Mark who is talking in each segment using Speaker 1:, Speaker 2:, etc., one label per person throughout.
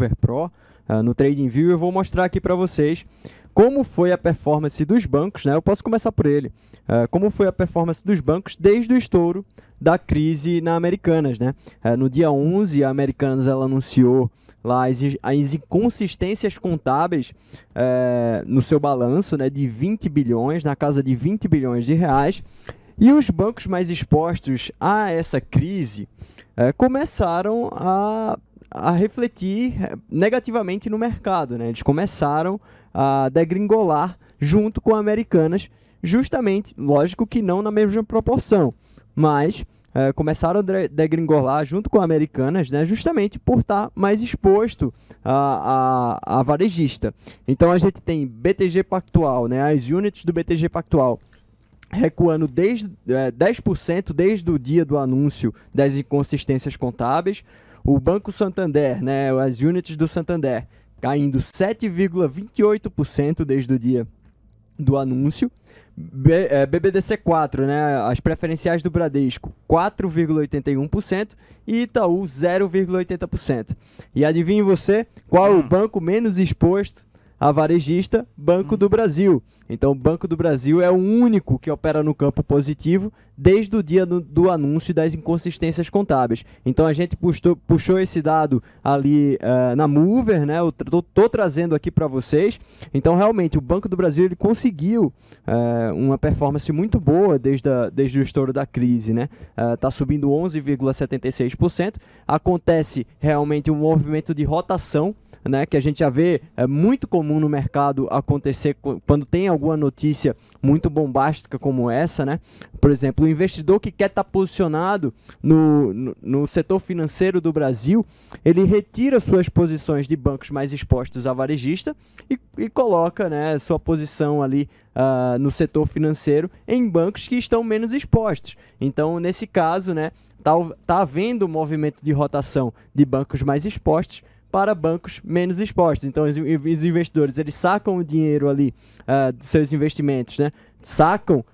Speaker 1: Mover Pro, no TradingView, eu vou mostrar aqui para vocês como foi a performance dos bancos, né? Eu posso começar por ele. Como foi a performance dos bancos desde o estouro da crise na Americanas, né? No dia 11, a Americanas ela anunciou lá as inconsistências contábeis no seu balanço, né, de 20 bilhões, na casa de 20 bilhões de reais. E os bancos mais expostos a essa crise começaram a refletir negativamente no mercado, né? Eles começaram a degringolar junto com Americanas, justamente, lógico que não na mesma proporção, mas começaram a degringolar junto com Americanas, né, justamente por estar mais exposto a varejista. Então a gente tem BTG Pactual, né, as units do BTG Pactual recuando 10% desde o dia do anúncio das inconsistências contábeis. O Banco Santander, né, as units do Santander, caindo 7,28% desde o dia do anúncio. BBDC4, né, as preferenciais do Bradesco, 4,81% e Itaú, 0,80%. E adivinhe você, qual é o banco menos exposto a varejista? Banco do Brasil. Então, o Banco do Brasil é o único que opera no campo positivo desde o dia do anúncio das inconsistências contábeis. Então, a gente puxou esse dado ali na Mover, né? Eu estou trazendo aqui para vocês. Então, realmente, o Banco do Brasil ele conseguiu uma performance muito boa desde o estouro da crise, né? Está subindo 11,76%. Acontece realmente um movimento de rotação, né, que a gente já vê muito comum no mercado acontecer quando tem alguma notícia muito bombástica como essa, né? Por exemplo, o investidor que quer estar posicionado no setor financeiro do Brasil, ele retira suas posições de bancos mais expostos a varejista e coloca, né, sua posição ali no setor financeiro em bancos que estão menos expostos. Então, nesse caso, né, tá havendo um movimento de rotação de bancos mais expostos para bancos menos expostos. Então, os investidores eles sacam o dinheiro ali dos seus investimentos, né? Sacam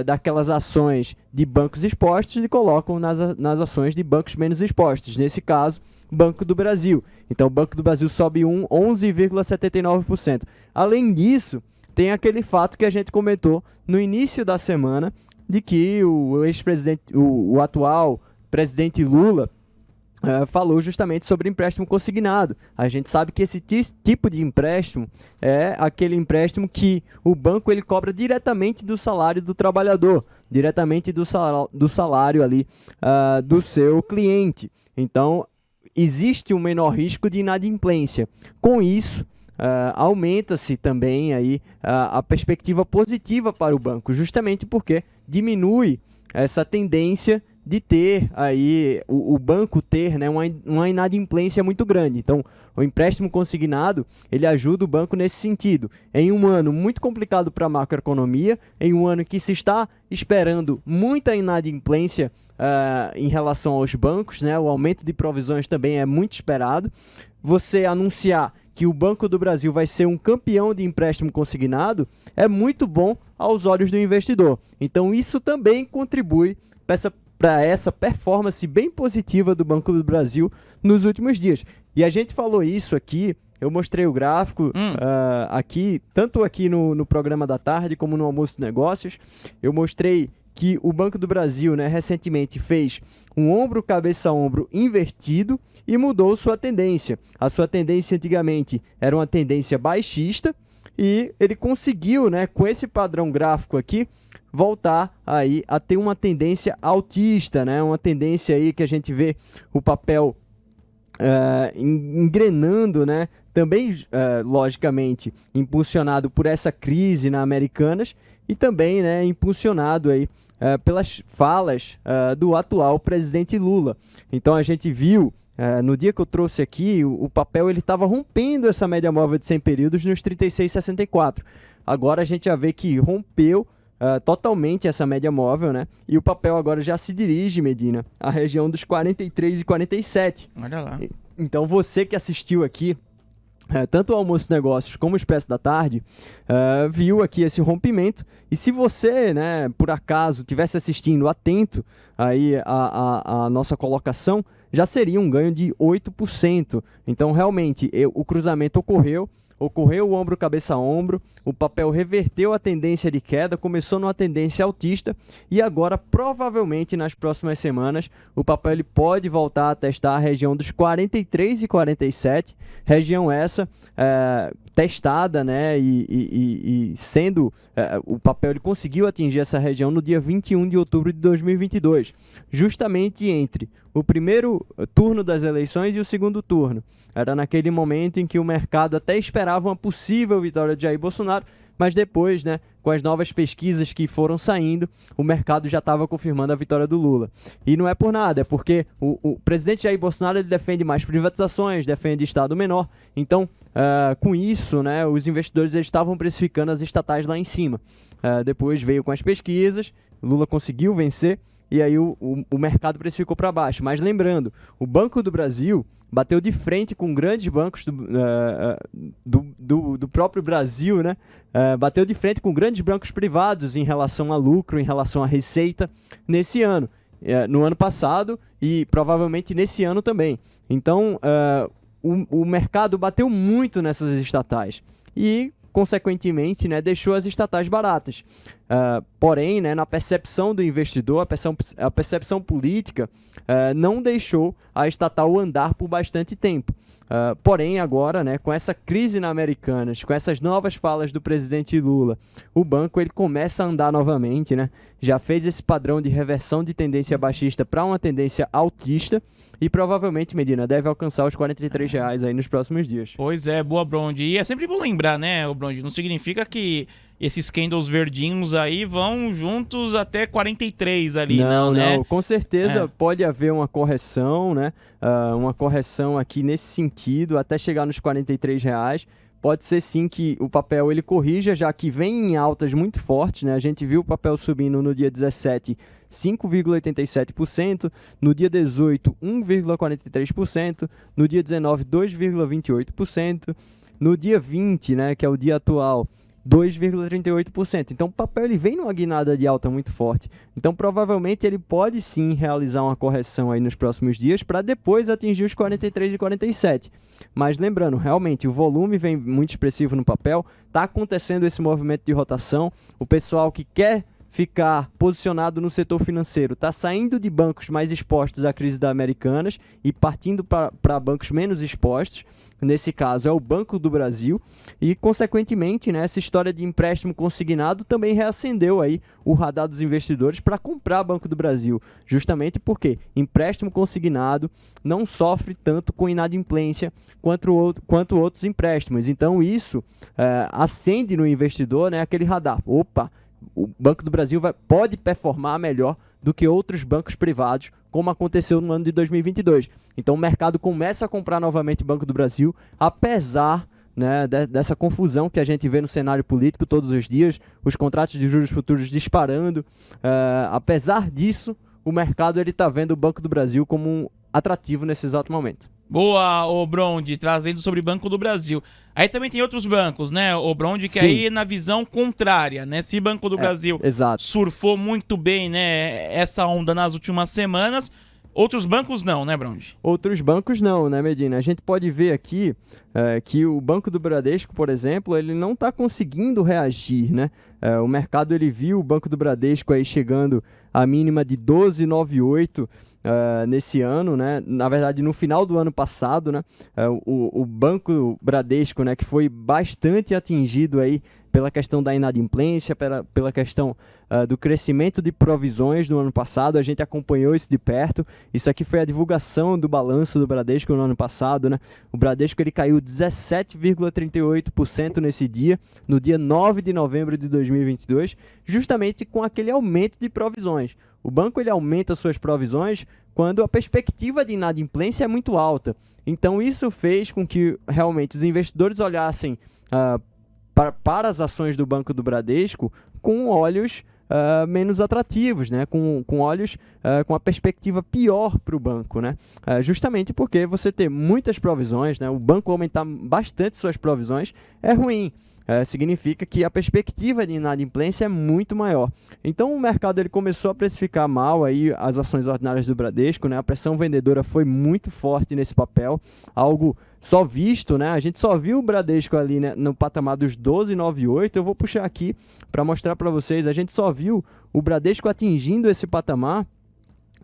Speaker 1: daquelas ações de bancos expostos e colocam nas ações de bancos menos expostos. Nesse caso, Banco do Brasil. Então, o Banco do Brasil sobe 11,79%. Além disso, tem aquele fato que a gente comentou no início da semana, de que o ex-presidente, o atual presidente Lula, falou justamente sobre empréstimo consignado. A gente sabe que esse tipo de empréstimo é aquele empréstimo que o banco ele cobra diretamente do salário do trabalhador, diretamente do salário ali do seu cliente. Então, existe um menor risco de inadimplência. Com isso, aumenta-se também aí, a perspectiva positiva para o banco, justamente porque diminui essa tendência de ter aí, o banco ter, né, uma inadimplência muito grande. Então, o empréstimo consignado, ele ajuda o banco nesse sentido. Em um ano muito complicado para a macroeconomia, em um ano que se está esperando muita inadimplência em relação aos bancos, né, o aumento de provisões também é muito esperado. Você anunciar que o Banco do Brasil vai ser um campeão de empréstimo consignado é muito bom aos olhos do investidor. Então, isso também contribui para essa performance bem positiva do Banco do Brasil nos últimos dias. E a gente falou isso aqui, eu mostrei o gráfico aqui, tanto aqui no programa da tarde como no Almoço de Negócios. Eu mostrei que o Banco do Brasil, né, recentemente fez um ombro, cabeça, ombro invertido e mudou sua tendência. A sua tendência antigamente era uma tendência baixista e ele conseguiu, né, com esse padrão gráfico aqui, voltar aí a ter uma tendência altista, né? Uma tendência aí que a gente vê o papel engrenando, né? Também, logicamente, impulsionado por essa crise na Americanas e também, né, impulsionado aí pelas falas do atual presidente Lula. Então a gente viu no dia que eu trouxe aqui, o papel ele estava rompendo essa média móvel de 100 períodos nos 36,64. Agora a gente já vê que rompeu totalmente essa média móvel, né? E o papel agora já se dirige, Medina, à região dos 43 e 47.
Speaker 2: Olha lá.
Speaker 1: Então você que assistiu aqui tanto o Almoço Negócios como o Expresso da Tarde, viu aqui esse rompimento. E se você, né, por acaso, estivesse assistindo atento aí a nossa colocação, já seria um ganho de 8%. Então, realmente, o cruzamento ocorreu o ombro, cabeça a ombro, o papel reverteu a tendência de queda, começou numa tendência altista e agora, provavelmente, nas próximas semanas, o papel ele pode voltar a testar a região dos 43 e 47, região essa testada, né, e sendo, o papel ele conseguiu atingir essa região no dia 21 de outubro de 2022, justamente entre o primeiro turno das eleições e o segundo turno. Era naquele momento em que o mercado até esperava uma possível vitória de Jair Bolsonaro, mas depois, né, com as novas pesquisas que foram saindo, o mercado já estava confirmando a vitória do Lula. E não é por nada, é porque o presidente Jair Bolsonaro ele defende mais privatizações, defende Estado menor. Então, com isso, né, os investidores eles estavam precificando as estatais lá em cima. Depois veio com as pesquisas, Lula conseguiu vencer, e aí o mercado precificou para baixo. Mas lembrando, o Banco do Brasil bateu de frente com grandes bancos do próprio Brasil, né? Bateu de frente com grandes bancos privados em relação a lucro, em relação a receita nesse ano, no ano passado e provavelmente nesse ano também. Então, o mercado bateu muito nessas estatais e, consequentemente, né, deixou as estatais baratas. Porém, né, na percepção do investidor, a percepção política não deixou a estatal andar por bastante tempo. Porém, agora, né, com essa crise na Americanas, com essas novas falas do presidente Lula, o banco ele começa a andar novamente, né? Já fez esse padrão de reversão de tendência baixista para uma tendência altista e provavelmente, Medina, deve alcançar os R$ 43 aí nos próximos dias.
Speaker 2: Pois é, boa, Brondi. E é sempre bom lembrar, né, o Brondi, não significa que esses candles verdinhos aí vão juntos até 43 ali, não, né?
Speaker 1: Não, com certeza pode haver uma correção, né? Uma correção aqui nesse sentido, até chegar nos R$ 43. Pode ser sim que o papel ele corrija, já que vem em altas muito fortes, né? A gente viu o papel subindo no dia 17, 5,87%, no dia 18, 1,43%, no dia 19, 2,28%, no dia 20, né, que é o dia atual, 2,38%. Então o papel ele vem numa guinada de alta muito forte. Então provavelmente ele pode sim realizar uma correção aí nos próximos dias para depois atingir os 43 e 47. Mas lembrando, realmente o volume vem muito expressivo no papel, está acontecendo esse movimento de rotação, o pessoal que quer ficar posicionado no setor financeiro está saindo de bancos mais expostos à crise da Americanas e partindo para bancos menos expostos. Nesse caso é o Banco do Brasil e, consequentemente, né, essa história de empréstimo consignado também reacendeu aí o radar dos investidores para comprar Banco do Brasil, justamente porque empréstimo consignado não sofre tanto com inadimplência quanto outros empréstimos. Então isso acende no investidor, né, aquele radar. Opa, o Banco do Brasil pode performar melhor do que outros bancos privados, como aconteceu no ano de 2022. Então o mercado começa a comprar novamente o Banco do Brasil, apesar, né, dessa confusão que a gente vê no cenário político todos os dias, os contratos de juros futuros disparando. Apesar disso, o mercado está vendo o Banco do Brasil como um atrativo nesse exato momento.
Speaker 2: Boa, ô Brondi, trazendo sobre Banco do Brasil. Aí também tem outros bancos, né, ô Brondi, que
Speaker 1: Sim.
Speaker 2: aí na visão contrária, né? Se Banco do Brasil surfou muito bem, né, essa onda nas últimas semanas, outros bancos não, né, Brondi?
Speaker 1: Outros bancos não, né, Medina? A gente pode ver aqui que o Banco do Bradesco, por exemplo, ele não está conseguindo reagir, né? O mercado ele viu o Banco do Bradesco aí chegando à mínima de 12,98 nesse ano, né? Na verdade, no final do ano passado, né? O Banco Bradesco, né, que foi bastante atingido aí pela questão da inadimplência, pela questão do crescimento de provisões no ano passado. A gente acompanhou isso de perto. Isso aqui foi a divulgação do balanço do Bradesco no ano passado, né? O Bradesco ele caiu 17,38% nesse dia, no dia 9 de novembro de 2022, justamente com aquele aumento de provisões. O banco ele aumenta suas provisões quando a perspectiva de inadimplência é muito alta. Então isso fez com que realmente os investidores olhassem para as ações do Banco do Bradesco com olhos menos atrativos, né? Com olhos, com a perspectiva pior para o banco, né? Justamente porque você ter muitas provisões, né? O banco aumentar bastante suas provisões é ruim. Significa que a perspectiva de inadimplência é muito maior. Então o mercado ele começou a precificar mal aí as ações ordinárias do Bradesco, né? A pressão vendedora foi muito forte nesse papel, algo só visto, né? A gente só viu o Bradesco ali, né, no patamar dos 12,98. Eu vou puxar aqui para mostrar para vocês. A gente só viu o Bradesco atingindo esse patamar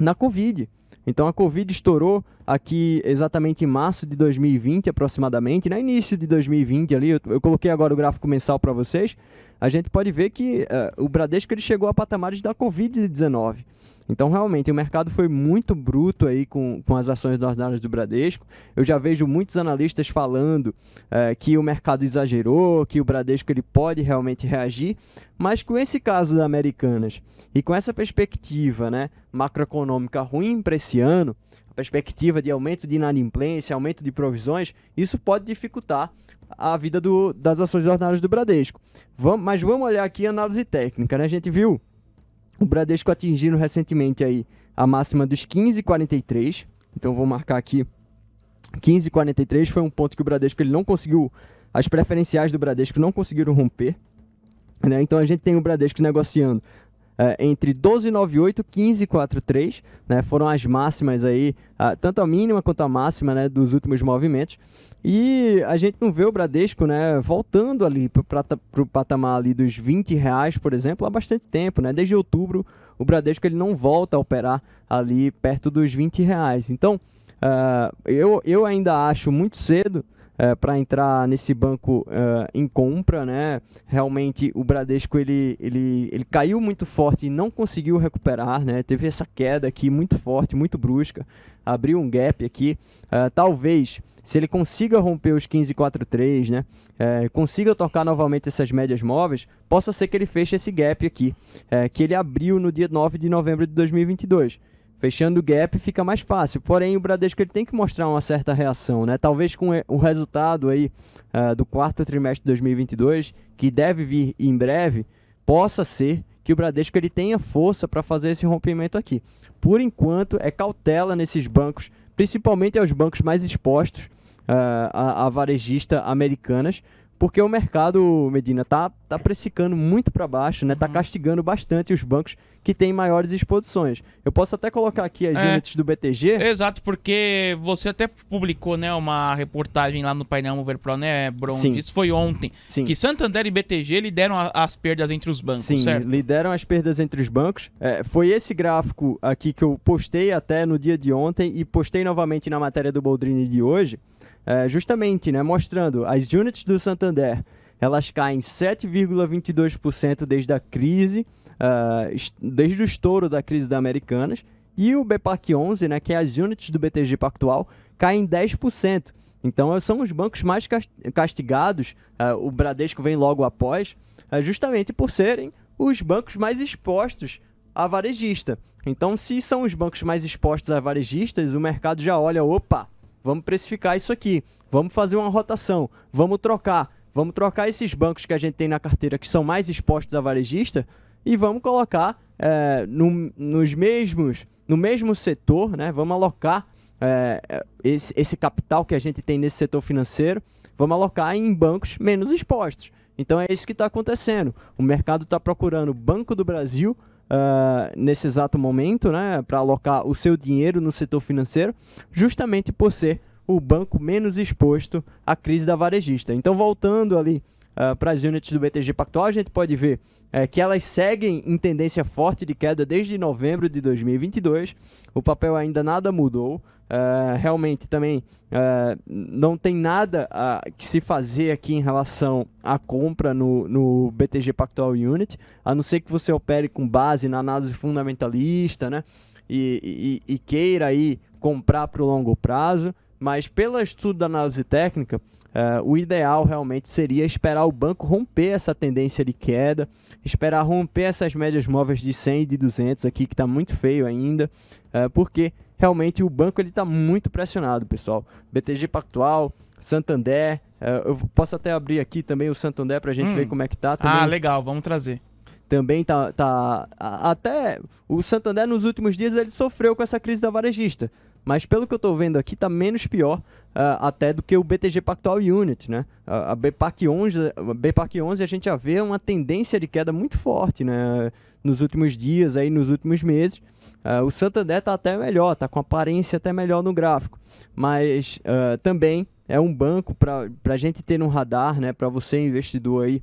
Speaker 1: na Covid. Então a Covid estourou aqui exatamente em março de 2020, aproximadamente, no início de 2020 ali, eu coloquei agora o gráfico mensal para vocês, a gente pode ver que o Bradesco ele chegou a patamares da Covid-19. Então, realmente, o mercado foi muito bruto aí com as ações ordinárias do Bradesco. Eu já vejo muitos analistas falando que o mercado exagerou, que o Bradesco ele pode realmente reagir, mas com esse caso da Americanas e com essa perspectiva, né, macroeconômica ruim para esse ano, a perspectiva de aumento de inadimplência, aumento de provisões, isso pode dificultar a vida das ações ordinárias do Bradesco. Mas vamos olhar aqui a análise técnica, né? A gente viu o Bradesco atingindo recentemente aí a máxima dos 15,43. Então vou marcar aqui 15,43 foi um ponto que o Bradesco ele não conseguiu, as preferenciais do Bradesco não conseguiram romper, né? Então a gente tem o Bradesco negociando entre 12,98 e 15,43, né? Foram as máximas aí, tanto a mínima quanto a máxima, né, dos últimos movimentos. E a gente não vê o Bradesco, né, voltando ali para o patamar ali dos R$20, por exemplo, há bastante tempo, né? Desde outubro, o Bradesco ele não volta a operar ali perto dos R$20. Então, eu ainda acho muito cedo para entrar nesse banco em compra, né? Realmente o Bradesco ele caiu muito forte e não conseguiu recuperar, né? Teve essa queda aqui muito forte, muito brusca, abriu um gap aqui. Talvez, se ele consiga romper os 15,43, né? Consiga tocar novamente essas médias móveis, possa ser que ele feche esse gap aqui, que ele abriu no dia 9 de novembro de 2022. Fechando o gap fica mais fácil, porém o Bradesco ele tem que mostrar uma certa reação, né? Talvez com o resultado aí, do quarto trimestre de 2022, que deve vir em breve, possa ser que o Bradesco ele tenha força para fazer esse rompimento aqui. Por enquanto, é cautela nesses bancos, principalmente aos bancos mais expostos a varejista Americanas, porque o mercado, Medina, tá precificando muito para baixo, né? Tá castigando bastante os bancos que têm maiores exposições. Eu posso até colocar aqui as units do BTG.
Speaker 2: Exato, porque você até publicou, né, uma reportagem lá no painel Mover Pro, né, Bron?
Speaker 1: Sim.
Speaker 2: Isso foi ontem.
Speaker 1: Sim.
Speaker 2: Que Santander e BTG lideram as perdas entre os bancos,
Speaker 1: Sim,
Speaker 2: certo?
Speaker 1: lideram as perdas entre os bancos. Foi esse gráfico aqui que eu postei até no dia de ontem e postei novamente na matéria do Boldrini de hoje. Justamente, né, mostrando as units do Santander, elas caem 7,22% desde a crise, desde o estouro da crise da Americanas, e o BPAC 11, né, que é as units do BTG Pactual, caem 10%. Então são os bancos mais castigados, o Bradesco vem logo após, justamente por serem os bancos mais expostos a varejista. Então, se são os bancos mais expostos a varejistas, o mercado já olha, opa, vamos precificar isso aqui, vamos fazer uma rotação, vamos trocar esses bancos que a gente tem na carteira que são mais expostos a varejista e vamos colocar no mesmo setor, né? Vamos alocar esse capital que a gente tem nesse setor financeiro, vamos alocar em bancos menos expostos. Então é isso que está acontecendo. O mercado está procurando o Banco do Brasil nesse exato momento, né, para alocar o seu dinheiro no setor financeiro, justamente por ser o banco menos exposto à crise da varejista. Então, voltando ali para as units do BTG Pactual, a gente pode ver que elas seguem em tendência forte de queda desde novembro de 2022. O papel ainda nada mudou. Realmente também não tem nada que se fazer aqui em relação à compra no BTG Pactual Unit, a não ser que você opere com base na análise fundamentalista, né? E queira aí comprar para o longo prazo, mas pelo estudo da análise técnica, o ideal realmente seria esperar o banco romper essa tendência de queda, esperar romper essas médias móveis de 100 e de 200 aqui, que está muito feio ainda, porque realmente o banco está muito pressionado, pessoal. BTG Pactual, Santander, eu posso até abrir aqui também o Santander para a gente ver como é que está.
Speaker 2: Legal, vamos trazer.
Speaker 1: também até o Santander nos últimos dias ele sofreu com essa crise da varejista, mas pelo que eu estou vendo aqui está menos pior até do que o BTG Pactual Unit, né? A BPAC 11 a gente já vê uma tendência de queda muito forte, né? Nos últimos dias, aí, nos últimos meses. O Santander está até melhor, está com aparência até melhor no gráfico, mas também é um banco para a gente ter no radar, né? Para você, investidor, aí,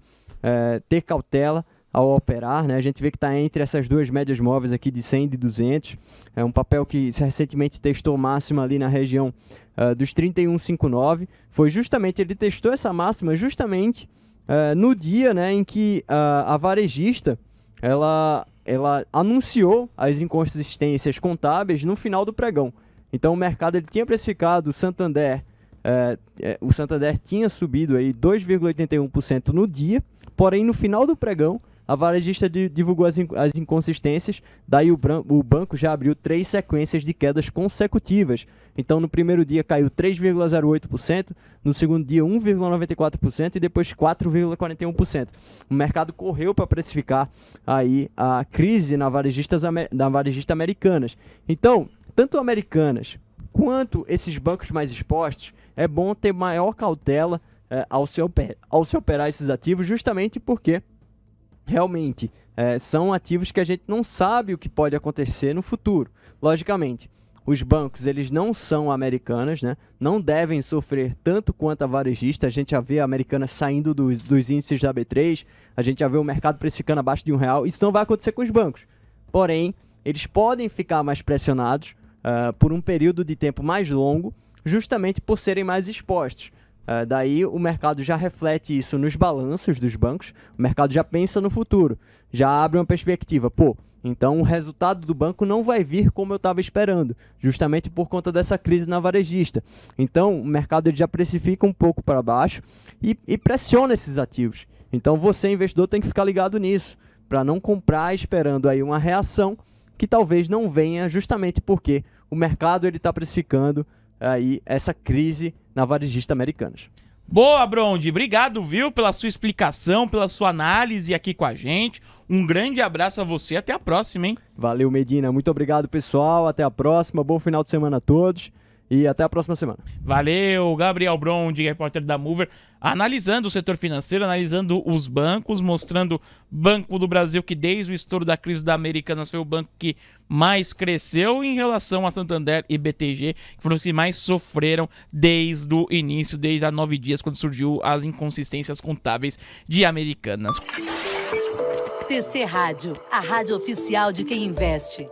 Speaker 1: ter cautela ao operar, né? A gente vê que está entre essas duas médias móveis aqui de 100 e de 200. É um papel que recentemente testou máxima ali na região dos 31,59. Ele testou essa máxima justamente no dia, né, em que a varejista ela anunciou as inconsistências contábeis no final do pregão. Então o mercado ele tinha precificado o Santander tinha subido aí 2,81% no dia, porém no final do pregão a varejista divulgou as inconsistências, daí o banco já abriu 3 sequências de quedas consecutivas. Então, no primeiro dia caiu 3,08%, no segundo dia 1,94% e depois 4,41%. O mercado correu para precificar aí a crise na varejista Americanas. Então, tanto Americanas quanto esses bancos mais expostos, é bom ter maior cautela ao se operar esses ativos, justamente porque realmente são ativos que a gente não sabe o que pode acontecer no futuro. Logicamente, os bancos eles não são Americanas, né? Não devem sofrer tanto quanto a varejista. A gente já vê a Americanas saindo dos índices da B3, a gente já vê o mercado precificando abaixo de R$1. Isso não vai acontecer com os bancos. Porém, eles podem ficar mais pressionados por um período de tempo mais longo, justamente por serem mais expostos. Daí o mercado já reflete isso nos balanços dos bancos, o mercado já pensa no futuro, já abre uma perspectiva. Então o resultado do banco não vai vir como eu estava esperando, justamente por conta dessa crise na varejista. Então o mercado ele já precifica um pouco para baixo e pressiona esses ativos. Então você, investidor, tem que ficar ligado nisso, para não comprar esperando aí uma reação que talvez não venha, justamente porque o mercado está precificando aí essa crise na varejista Americanas.
Speaker 2: Boa, Brondi. Obrigado, viu, pela sua explicação, pela sua análise aqui com a gente. Um grande abraço a você. Até a próxima, hein?
Speaker 1: Valeu, Medina. Muito obrigado, pessoal. Até a próxima. Bom final de semana a todos. E até a próxima semana.
Speaker 2: Valeu, Gabriel Brondi, repórter da Mover, analisando o setor financeiro, analisando os bancos, mostrando o Banco do Brasil, que desde o estouro da crise da Americanas foi o banco que mais cresceu em relação a Santander e BTG, que foram os que mais sofreram desde o início, desde há 9 dias, quando surgiu as inconsistências contábeis de Americanas.
Speaker 3: TC Rádio, a rádio oficial de quem investe.